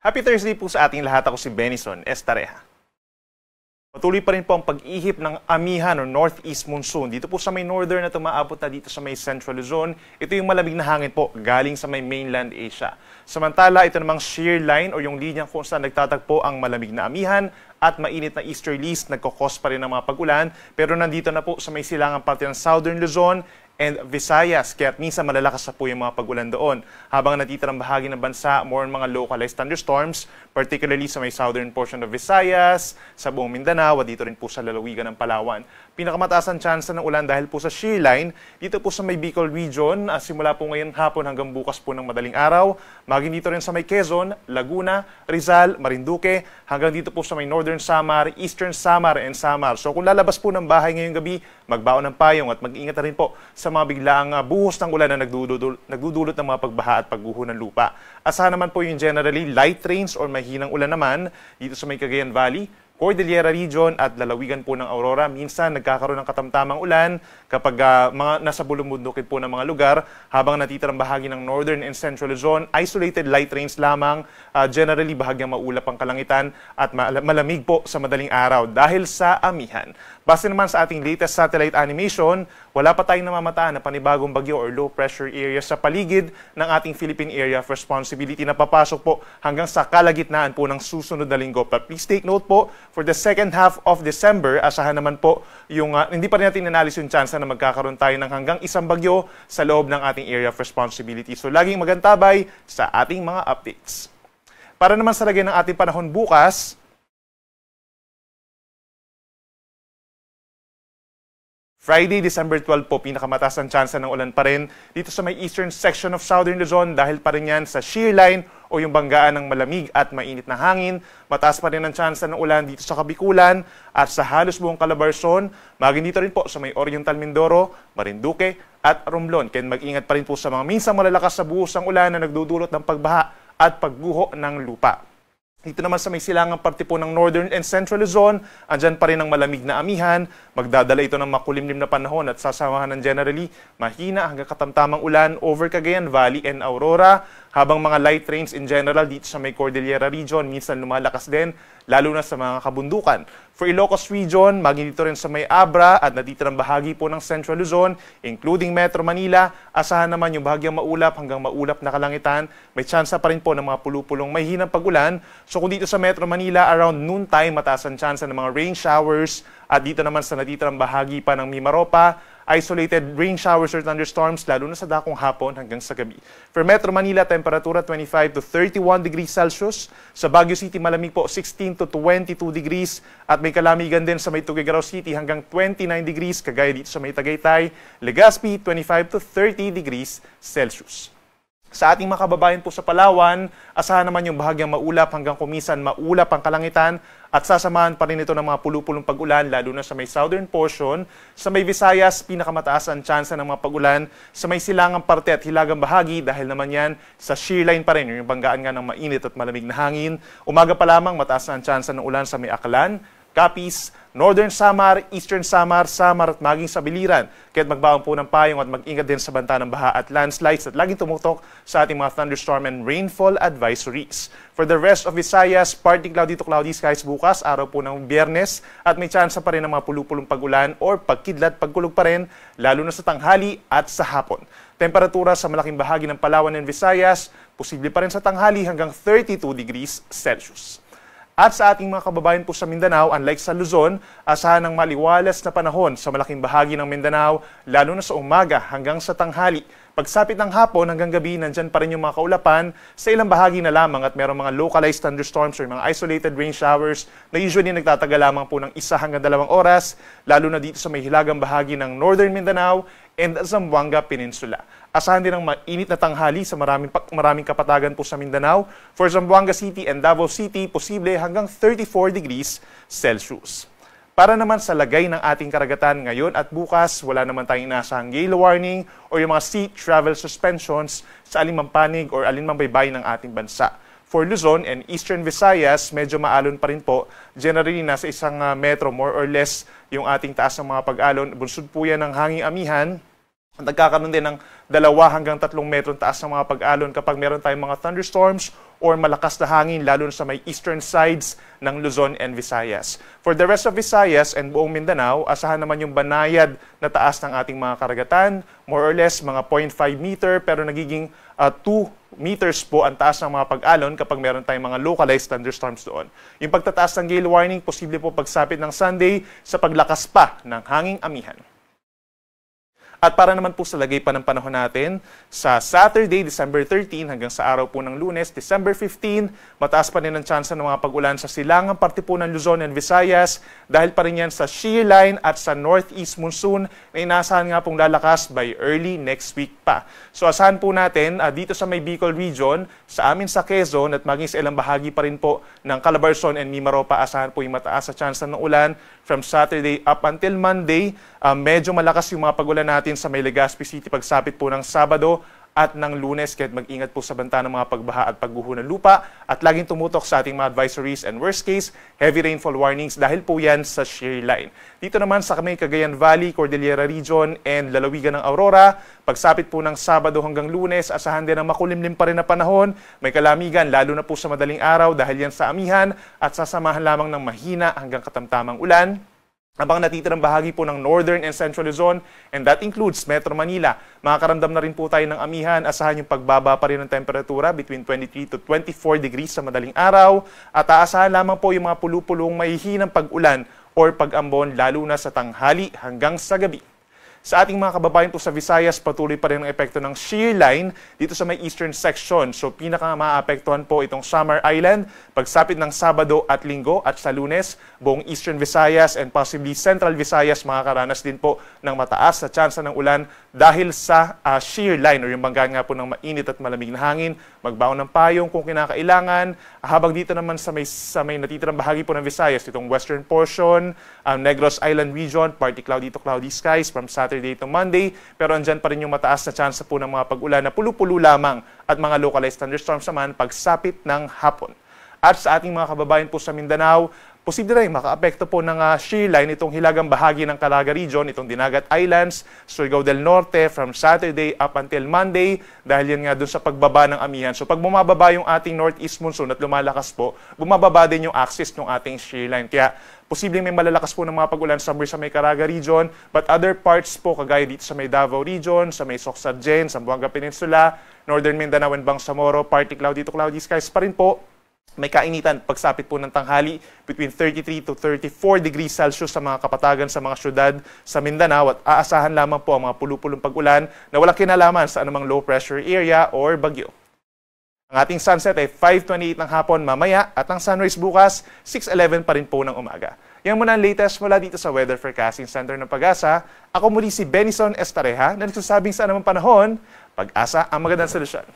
Happy Thursday po sa ating lahat. Ako si Benison Estareja. Patuloy pa rin po ang pag-ihip ng amihan o northeast monsoon. Dito po sa may northern at umaabot na dito sa may central Luzon. Ito yung malamig na hangin po galing sa may mainland Asia. Samantala, ito namang shear line o yung linya kung saan nagtatagpo ang malamig na amihan at mainit na easterlies, nagkakos pa rin ng mga pag-ulan. Pero nandito na po sa may silangang parte ng southern Luzon and Visayas, kaya minsan malalakas na po yung mga pag-ulan doon. Habang natitirang bahagi ng bansa, more on mga localized thunderstorms, particularly sa may southern portion of Visayas, sa buong Mindanao, at dito rin po sa lalawigan ng Palawan. Pinakamataas ang tsansa ng ulan dahil po sa shear line, dito po sa may Bicol region, simula po ngayon hapon hanggang bukas po ng madaling araw, maging dito rin sa may Quezon, Laguna, Rizal, Marinduque, hanggang dito po sa may northern Samar, eastern Samar and Samar. So kung lalabas po ng bahay ngayong gabi, magbaon ng payong at mag-ingat na rin po sa mga biglaang buhos ng ulan na nagdudulot ng mga pagbaha at pagguho ng lupa. Asahan naman po yung generally light rains or mahinang ulan naman dito sa may Cagayan Valley, Cordillera Region at lalawigan po ng Aurora. Minsan nagkakaroon ng katamtamang ulan kapag mga nasa bulong-bundukin po ng mga lugar, habang natitirang bahagi ng northern and central Luzon, isolated light rains lamang, generally bahagyang maulap ang kalangitan at malamig po sa madaling araw dahil sa amihan. Base naman sa ating latest satellite animation, wala pa tayong namamataan na panibagong bagyo or low pressure area sa paligid ng ating Philippine Area of Responsibility na papasok po hanggang sa kalagitnaan po ng susunod na linggo. But please take note po, for the second half of December, asahan naman po yung, hindi pa rin natin analyze yung chance na magkakaroon tayo ng hanggang isang bagyo sa loob ng ating Area of Responsibility. So laging magantabay sa ating mga updates. Para naman sa lagay ng ating panahon bukas, Friday, December 12 po, pinakamataas ang tsansa ng ulan pa rin dito sa may eastern section of southern Luzon dahil pa rin yan sa shear line o yung banggaan ng malamig at mainit na hangin. Mataas pa rin ang tsansa ng ulan dito sa Kabikulan at sa halos buong Calabarzon. Maging dito rin po sa may Oriental Mindoro, Marinduque at Romblon. Kaya mag-ingat pa rin po sa mga minsang malalakas sa buhos ng ulan na nagdudulot ng pagbaha at pagguho ng lupa. Dito naman sa may silangang parte po ng northern and central Luzon, andyan pa rin ang malamig na amihan. Magdadala ito ng makulimlim na panahon at sasamahan ng generally mahina hanggang katamtamang ulan over Cagayan Valley and Aurora, habang mga light rains in general dito sa may Cordillera region, minsan lumalakas din, lalo na sa mga kabundukan. For Ilocos region, maging dito rin sa may Abra at natitirang bahagi po ng Central Luzon, including Metro Manila, asahan naman yung bahagyang maulap hanggang maulap na kalangitan. May tsansa pa rin po ng mga pulupulong mahinang pag-ulan. So kung dito sa Metro Manila, around noontime, mataas ang tsansa ng mga rain showers. At dito naman sa natitirang bahagi pa ng Mimaropa, isolated rain showers or thunderstorms, lalo na sa dakong hapon hanggang sa gabi. For Metro Manila, temperatura 25 to 31 degrees Celsius. Sa Baguio City, malamig po 16 to 22 degrees. At may kalamigan din sa may Tuguegarao City hanggang 29 degrees, kagaya dito sa may Tagaytay. Legazpi, 25 to 30 degrees Celsius. Sa ating mga kababayan po sa Palawan, asahan naman yung bahagyang maulap hanggang kumisan maulap ang kalangitan at sasamahan pa rin ito ng mga pulupulong pag-ulan, lalo na sa may southern portion. Sa may Visayas, pinakamataas ang tsansa ng mga pag-ulan sa may silangang parte at hilagang bahagi dahil naman yan sa shear line pa rin, yung banggaan nga ng mainit at malamig na hangin. Umaga pa lamang, mataas na ang tsansa ng ulan sa may Aklan, Capiz, Northern Samar, Eastern Samar, Samar at maging sa Biliran. Kaya't magbaon po ng payong at mag-ingat din sa banta ng baha at landslides at laging tumutok sa ating mga thunderstorm and rainfall advisories. For the rest of Visayas, partly cloudy to cloudy skies bukas, araw po ng Biyernes, at may tsansa pa rin ng mga pulupulong pag-ulan or pagkidlat, pagkulog pa rin, lalo na sa tanghali at sa hapon. Temperatura sa malaking bahagi ng Palawan and Visayas, posible pa rin sa tanghali hanggang 32 degrees Celsius. At sa ating mga kababayan po sa Mindanao, unlike sa Luzon, asahan ng maliwalas na panahon sa malaking bahagi ng Mindanao, lalo na sa umaga hanggang sa tanghali. Pagsapit ng hapon hanggang gabi, nandyan pa rin yung mga kaulapan sa ilang bahagi na lamang at merong mga localized thunderstorms or mga isolated rain showers na usually nagtatagal lamang po ng 1 hanggang 2 oras, lalo na dito sa may hilagang bahagi ng Northern Mindanao and Zamboanga Peninsula. Asahan din ang mainit na tanghali sa maraming kapatagan po sa Mindanao. For Zamboanga City and Davao City, posible hanggang 34 degrees Celsius. Para naman sa lagay ng ating karagatan ngayon at bukas, wala naman tayong inasahang gale warning o yung mga sea travel suspensions sa alinmang panig or alinmang baybay ng ating bansa. For Luzon and Eastern Visayas, medyo maalon pa rin po. Generally, nasa 1 metro more or less yung ating taas ng mga pag-alon. Bunsod po yan ng hanging amihan Nagkakaroon din ng 2 hanggang 3 metrong taas ng mga pag-alon kapag meron tayong mga thunderstorms or malakas na hangin lalo sa may eastern sides ng Luzon and Visayas. For the rest of Visayas and buong Mindanao, asahan naman yung banayad na taas ng ating mga karagatan, more or less mga 0.5 meter pero nagiging 2 meters po ang taas ng mga pag-alon kapag meron tayong mga localized thunderstorms doon. Yung pagtataas ng gale warning, posible po pagsapit ng Sunday sa paglakas pa ng hanging amihan. At para naman po sa lagay pa ng panahon natin, sa Saturday, December 13 hanggang sa araw po ng Lunes, December 15, mataas pa rin ang tsansa ng mga pag-ulan sa silangang parte po ng Luzon and Visayas dahil pa rin yan sa shear line at sa northeast monsoon na inaasahan nga pong lalakas by early next week pa. So asahan po natin dito sa may Bicol region, sa amin sa Quezon at maging sa ilang bahagi pa rin po ng Calabarzon and Mimaropa, asahan po yung mataas sa tsansa ng ulan from Saturday up until Monday. Medyo malakas yung mga pag-ulan natin sa may Legazpi City pagsapit po ng Sabado at ng Lunes, kahit mag-ingat po sa banta ng mga pagbaha at pagguho ng lupa at laging tumutok sa ating mga advisories and worst case, heavy rainfall warnings dahil po yan sa shear line. Dito naman sa may Cagayan Valley, Cordillera Region and lalawigan ng Aurora, pagsapit po ng Sabado hanggang Lunes, asahan din ang makulimlim pa rin na panahon, may kalamigan lalo na po sa madaling araw dahil yan sa amihan at sasamahan lamang ng mahina hanggang katamtamang ulan. Habang natitirang bahagi po ng Northern and Central Luzon, and that includes Metro Manila, makakaramdam na rin po tayo ng amihan, asahan yung pagbaba pa rin ng temperatura between 23 to 24 degrees sa madaling araw, at aasahan lamang po yung mga pulu-pulong mahihinang pag-ulan or pag-ambon lalo na sa tanghali hanggang sa gabi. Sa ating mga kababayan po sa Visayas, patuloy pa rin ang epekto ng shear line dito sa may eastern section. So pinaka-maapektuhan po itong Samar Island, pagsapit ng Sabado at Linggo at sa Lunes, buong eastern Visayas and possibly central Visayas makakaranas din po ng mataas sa tsansa ng ulan dahil sa shear line o yung banggaan nga po ng mainit at malamig na hangin. Magbaon ng payong kung kinakailangan. Habang dito naman sa may natitirang bahagi po ng Visayas, itong western portion, Negros Island region, partly cloudy to cloudy skies from Saturday to Monday, pero andyan pa rin yung mataas na tsansa po ng mga pag-ulan na pulu-pulu lamang at mga localized thunderstorms naman pagsapit ng hapon. At sa ating mga kababayan po sa Mindanao, posible rin makaapekto po ng shear line itong hilagang bahagi ng Calaga Region, itong Dinagat Islands, Surigao del Norte from Saturday up until Monday dahil yan nga dun sa pagbaba ng amihan. So pag bumababa yung ating northeast monsoon at lumalakas po, bumababa din yung axis ng ating shear line. Kaya posibleng may malalakas po ng mga pag-ulan somewhere sa may Caraga Region, but other parts po kagaya dito sa may Davao Region, sa may Soxargen, Zamboanga Peninsula, Northern Mindanao and Bangsamoro, partly cloudy to cloudy skies pa rin po. May kainitan pagsapit po ng tanghali between 33 to 34 degrees Celsius sa mga kapatagan sa mga syudad sa Mindanao at aasahan lamang po ang mga pulu-pulong pag-ulan na walang kinalaman sa anumang low pressure area or bagyo. Ang ating sunset ay 5:28 ng hapon mamaya at ang sunrise bukas 6:11 pa rin po ng umaga. Yan muna ang latest mula dito sa Weather Forecasting Center ng Pag-asa. Ako muli si Benison Estareja na nagsasabing sa anumang panahon, Pag-asa ang magandang solusyon.